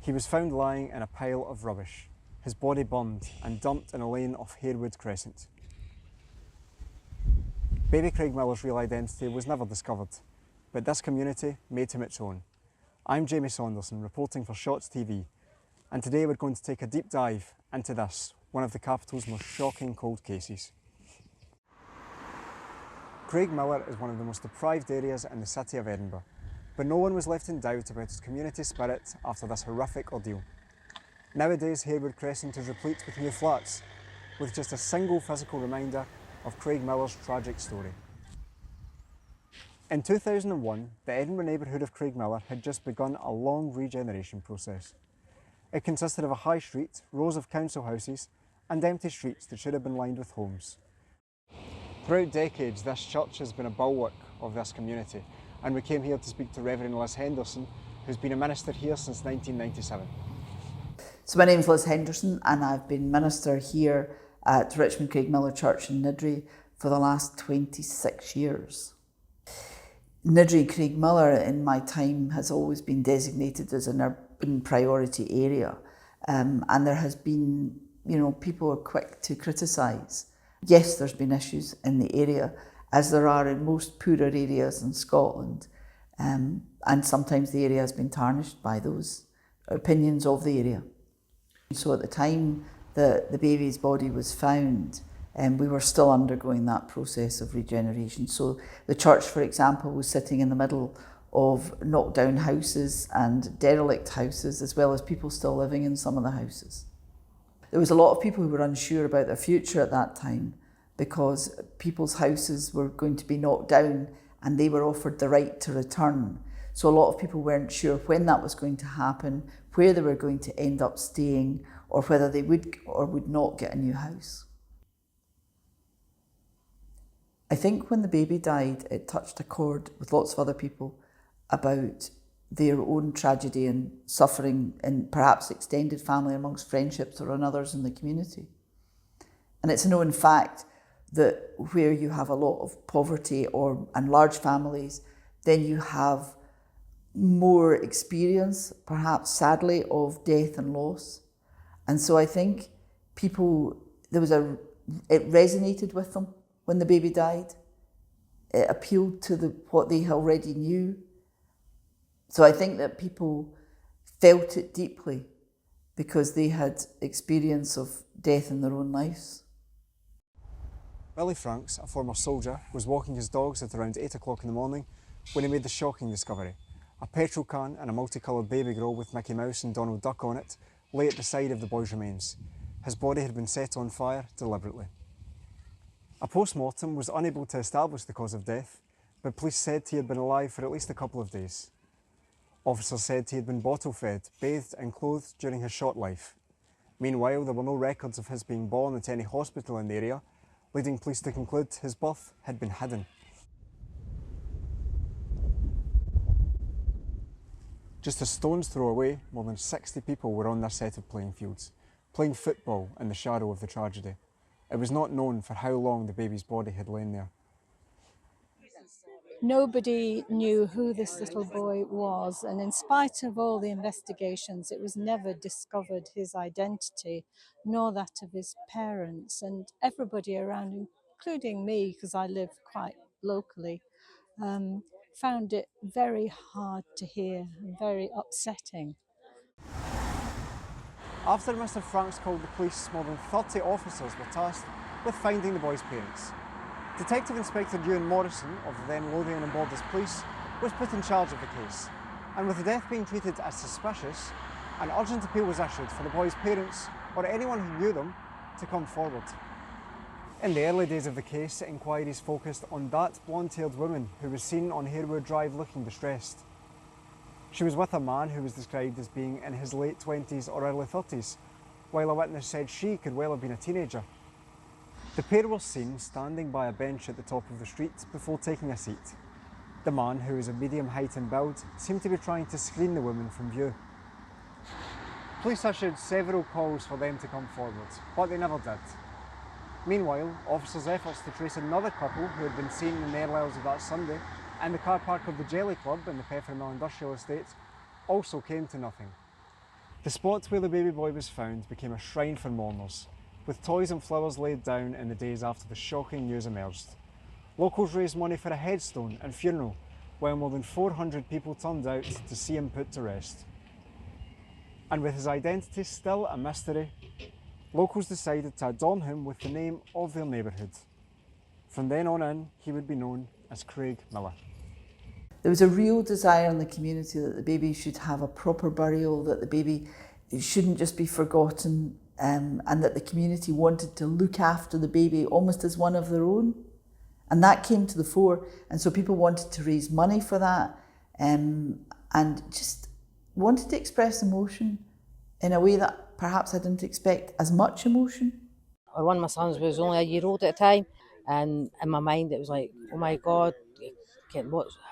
He was found lying in a pile of rubbish, his body burned and dumped in a lane off Harewood Crescent. Baby Craig Millar's real identity was never discovered, but this community made him its own. I'm Jamie Saunderson, reporting for Shots TV, and today we're going to take a deep dive into this, one of the capital's most shocking cold cases. Craig Millar is one of the most deprived areas in the city of Edinburgh, but no one was left in doubt about his community spirit after this horrific ordeal. Nowadays, Harewood Crescent is replete with new flats, with just a single physical reminder of Craig Millar's tragic story. In 2001, the Edinburgh neighbourhood of Craig Millar had just begun a long regeneration process. It consisted of a high street, rows of council houses, and empty streets that should have been lined with homes. Throughout decades, this church has been a bulwark of this community, and we came here to speak to Reverend Liz Henderson, who's been a minister here since 1997. So my name is Liz Henderson, and I've been minister here at Richmond Craig Millar Church in Niddrie for the last 26 years. Niddrie Craig Millar in my time has always been designated as an urban priority area, and there has been, people are quick to criticise. Yes, there's been issues in the area, as there are in most poorer areas in Scotland, and sometimes the area has been tarnished by those opinions of the area. So at the time that the baby's body was found, we were still undergoing that process of regeneration. So the church, for example, was sitting in the middle of knocked down houses and derelict houses, as well as people still living in some of the houses. There was a lot of people who were unsure about their future at that time because people's houses were going to be knocked down and they were offered the right to return. So a lot of people weren't sure when that was going to happen, where they were going to end up staying, or whether they would or would not get a new house. I think when the baby died, it touched a chord with lots of other people about their own tragedy and suffering in perhaps extended family amongst friendships or on others in the community. And it's a known fact that where you have a lot of poverty and large families, then you have more experience, perhaps sadly, of death and loss. And so I think it resonated with them when the baby died. It appealed to what they already knew. So I think that people felt it deeply because they had experience of death in their own lives. Billy Franks, a former soldier, was walking his dogs at around 8 o'clock in the morning when he made the shocking discovery. A petrol can and a multicoloured baby girl with Mickey Mouse and Donald Duck on it lay at the side of the boy's remains. His body had been set on fire deliberately. A post-mortem was unable to establish the cause of death, but police said he had been alive for at least a couple of days. Officers said he had been bottle-fed, bathed and clothed during his short life. Meanwhile, there were no records of his being born at any hospital in the area, leading police to conclude his birth had been hidden. Just a stone's throw away, more than 60 people were on their set of playing fields, playing football in the shadow of the tragedy. It was not known for how long the baby's body had lain there. Nobody knew who this little boy was, and in spite of all the investigations, it was never discovered his identity, nor that of his parents. And everybody around, including me, because I live quite locally, found it very hard to hear and very upsetting. After Mr. Franks called the police, more than 30 officers were tasked with finding the boy's parents. Detective Inspector Ewan Morrison of the then Lothian and Borders Police was put in charge of the case, and with the death being treated as suspicious, an urgent appeal was issued for the boy's parents or anyone who knew them to come forward. In the early days of the case, inquiries focused on that blonde-haired woman who was seen on Harewood Drive looking distressed. She was with a man who was described as being in his late 20s or early 30s, while a witness said she could well have been a teenager. The pair were seen standing by a bench at the top of the street before taking a seat. The man, who was of medium height and build, seemed to be trying to screen the woman from view. Police issued several calls for them to come forward, but they never did. Meanwhile, officers' efforts to trace another couple who had been seen in the early hours of that Sunday in the car park of the Jelly Club in the Peffermill Industrial Estate also came to nothing. The spot where the baby boy was found became a shrine for mourners, with toys and flowers laid down in the days after the shocking news emerged. Locals raised money for a headstone and funeral, while more than 400 people turned out to see him put to rest. And with his identity still a mystery, locals decided to adorn him with the name of their neighbourhood. From then on in, he would be known as Craig Millar. There was a real desire in the community that the baby should have a proper burial, that the baby shouldn't just be forgotten, and that the community wanted to look after the baby almost as one of their own. And that came to the fore, and so people wanted to raise money for that, and just wanted to express emotion in a way that perhaps I didn't expect as much emotion. One of my sons was only a year old at the time, and in my mind it was like, oh my God,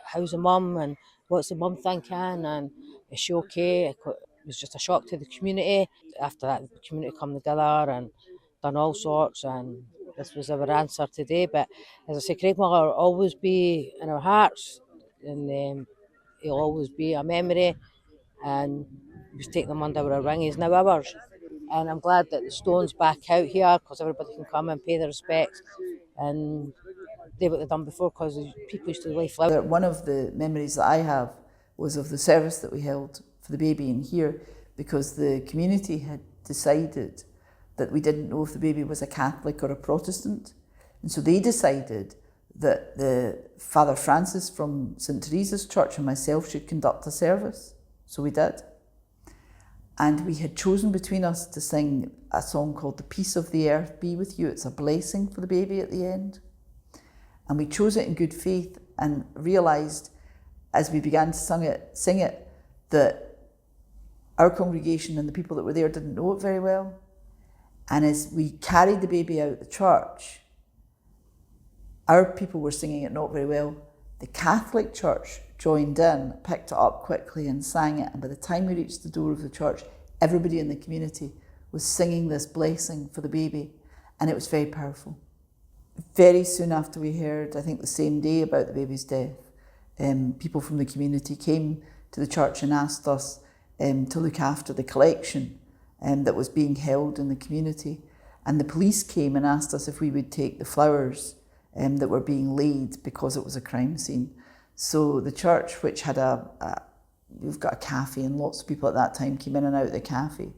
how's the mum, and what's the mum thinking, and is she okay? It was just a shock to the community. After that, the community come together and done all sorts, and this was our answer today. But as I say, Craig Millar will always be in our hearts, and he'll always be a memory, and we take them under our wing. He's now ours. And I'm glad that the stone's back out here because everybody can come and pay their respects and do what they've done before, because people used to lay flowers. One of the memories that I have was of the service that we held for the baby in here, because the community had decided that we didn't know if the baby was a Catholic or a Protestant. And so they decided that the Father Francis from St Teresa's Church and myself should conduct a service. So we did. And we had chosen between us to sing a song called The Peace of the Earth Be With You. It's a blessing for the baby at the end. And we chose it in good faith and realised as we began to sing it that our congregation and the people that were there didn't know it very well. And as we carried the baby out the church, our people were singing it not very well. The Catholic Church joined in, picked it up quickly and sang it. And by the time we reached the door of the church, everybody in the community was singing this blessing for the baby. And it was very powerful. Very soon after we heard, I think the same day, about the baby's death, people from the community came to the church and asked us to look after the collection that was being held in the community. And the police came and asked us if we would take the flowers that were being laid because it was a crime scene. So the church, which had we've got a cafe, and lots of people at that time came in and out of the cafe.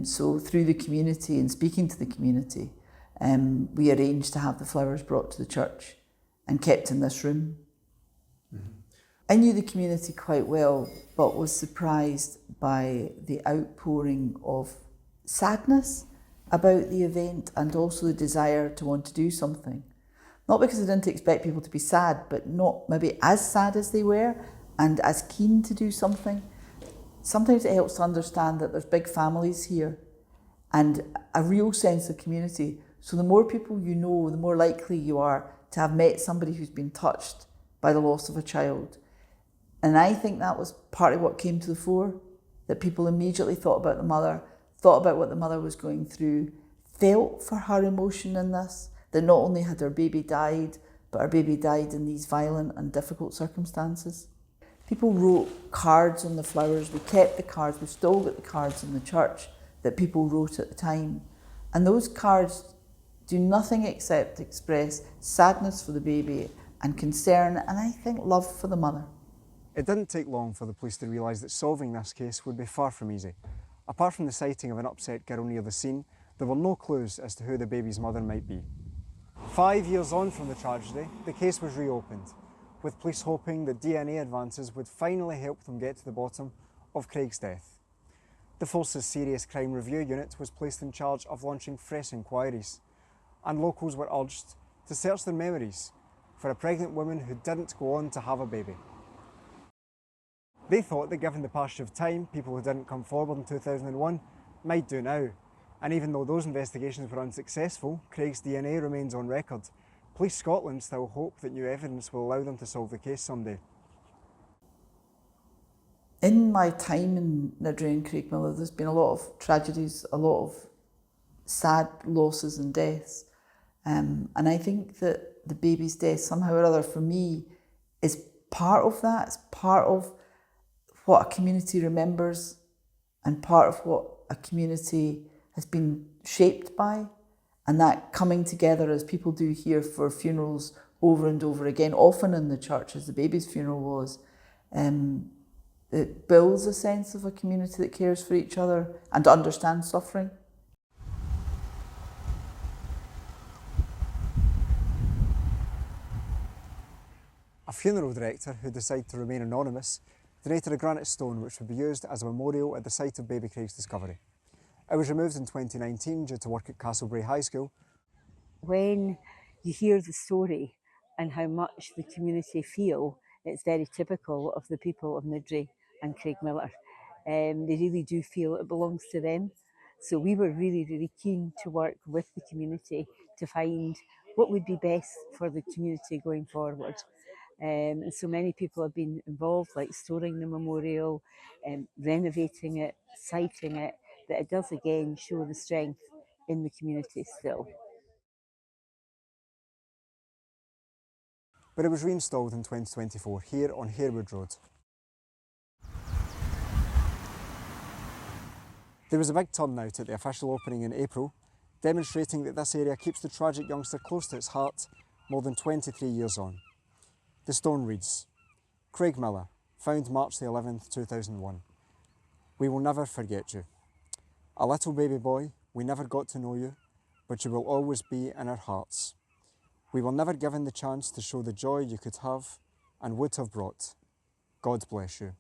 So through the community and speaking to the community, we arranged to have the flowers brought to the church and kept in this room. Mm-hmm. I knew the community quite well, but was surprised by the outpouring of sadness about the event and also the desire to want to do something. Not because I didn't expect people to be sad, but not maybe as sad as they were and as keen to do something. Sometimes it helps to understand that there's big families here and a real sense of community. So the more people you know, the more likely you are to have met somebody who's been touched by the loss of a child. And I think that was partly what came to the fore, that people immediately thought about the mother, thought about what the mother was going through, felt for her emotion in this, that not only had her baby died, but her baby died in these violent and difficult circumstances. People wrote cards on the flowers. We kept the cards. We've still got the cards in the church that people wrote at the time. And those cards do nothing except express sadness for the baby and concern, and I think love for the mother. It didn't take long for the police to realise that solving this case would be far from easy. Apart from the sighting of an upset girl near the scene, there were no clues as to who the baby's mother might be. 5 years on from the tragedy, the case was reopened, with police hoping that DNA advances would finally help them get to the bottom of Craig's death. The force's Serious Crime Review Unit was placed in charge of launching fresh inquiries, and locals were urged to search their memories for a pregnant woman who didn't go on to have a baby. They thought that given the passage of time, people who didn't come forward in 2001 might do now. And even though those investigations were unsuccessful, Craig's DNA remains on record. Police Scotland still hope that new evidence will allow them to solve the case someday. In my time in Niddrie and Craig Millar, there's been a lot of tragedies, a lot of sad losses and deaths. And I think that the baby's death, somehow or other, for me, is part of that. It's part of what a community remembers and part of what a community has been shaped by, and that coming together as people do here for funerals over and over again, often in the church as the baby's funeral was, it builds a sense of a community that cares for each other and understands suffering. A funeral director who decided to remain anonymous donated a granite stone which would be used as a memorial at the site of baby Craig's discovery. It was removed in 2019 due to work at Castlebrae High School. When you hear the story and how much the community feel, it's very typical of the people of Niddrie and Craigmillar. They really do feel it belongs to them. So we were really, really keen to work with the community to find what would be best for the community going forward. And so many people have been involved, like storing the memorial, renovating it, siting it, that it does again show the strength in the community still. But it was reinstalled in 2024 here on Harewood Road. There was a big turnout at the official opening in April, demonstrating that this area keeps the tragic youngster close to its heart more than 23 years on. The stone reads, Craig Millar, found March the 11th, 2001. We will never forget you. A little baby boy, we never got to know you, but you will always be in our hearts. We were never given the chance to show the joy you could have and would have brought. God bless you.